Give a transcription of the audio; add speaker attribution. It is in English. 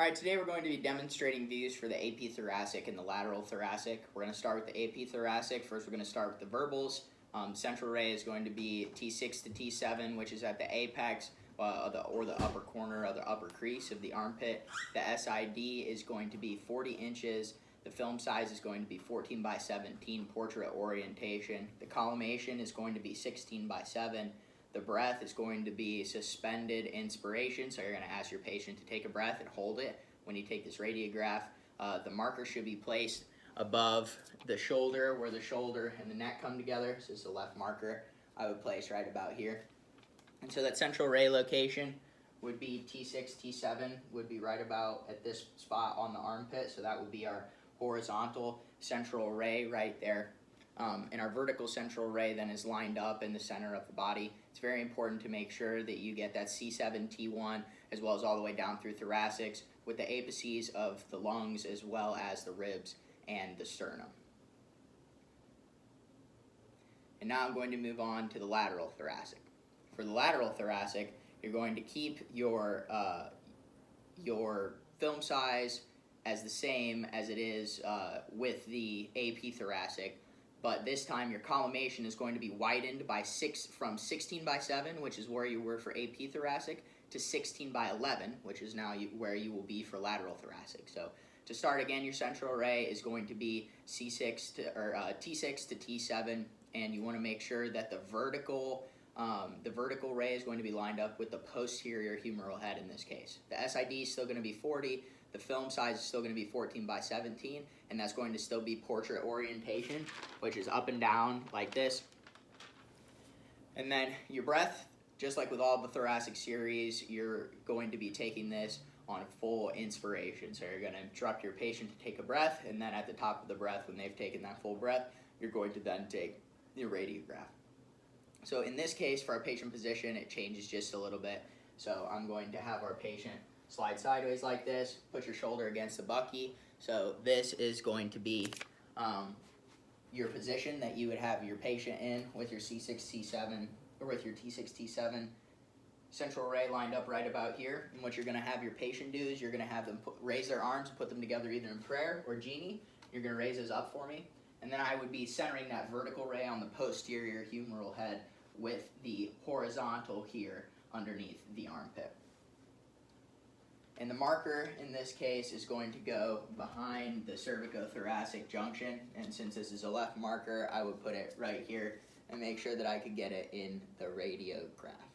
Speaker 1: Alright, today we're going to be demonstrating views for the AP thoracic and the lateral thoracic. We're going to start with the AP thoracic. First we're going to start with the verbals. Central ray is going to be T6 to T7, which is at the apex or the upper corner of the upper crease of the armpit. The SID is going to be 40 inches. The film size is going to be 14 by 17, portrait orientation. The collimation is going to be 16 by 7. The breath is going to be suspended inspiration, so you're going to ask your patient to take a breath and hold it when you take this radiograph. The marker should be placed above the shoulder, where the shoulder and the neck come together. So this is the left marker I would place right about here. And so that central ray location would be T6, T7, would be right about at this spot on the armpit, so that would be our horizontal central ray right there. And our vertical central ray then is lined up in the center of the body. It's very important to make sure that you get that C7, T1, as well as all the way down through thoracics with the apices of the lungs as well as the ribs and the sternum. And now I'm going to move on to the lateral thoracic. For the lateral thoracic, you're going to keep your film size as the same as it is with the AP thoracic. But this time your collimation is going to be widened by from 16 by 7, which is where you were for AP thoracic, to 16 by 11, which is now where you will be for lateral thoracic. So to start again, your central ray is going to be T6 to T7, and you want to make sure that the vertical ray is going to be lined up with the posterior humeral head in this case. The SID is still going to be 40. The film size is still going to be 14 by 17, and that's going to still be portrait orientation, which is up and down like this. And then your breath, just like with all the thoracic series, you're going to be taking this on full inspiration. So you're going to instruct your patient to take a breath, and then at the top of the breath, when they've taken that full breath, you're going to then take your radiograph. So in this case, for our patient position, it changes just a little bit. So I'm going to have our patient slide sideways like this, put your shoulder against the bucky. So this is going to be your position that you would have your patient in with your C6, T7, or with your T6, T7 central ray lined up right about here. And what you're going to have your patient do is you're going to have them raise their arms and put them together either in prayer or genie. You're going to raise those up for me. And then I would be centering that vertical ray on the posterior humeral head with the horizontal here underneath the armpit. And the marker in this case is going to go behind the cervicothoracic junction, and since this is a left marker, I would put it right here and make sure that I could get it in the radiograph.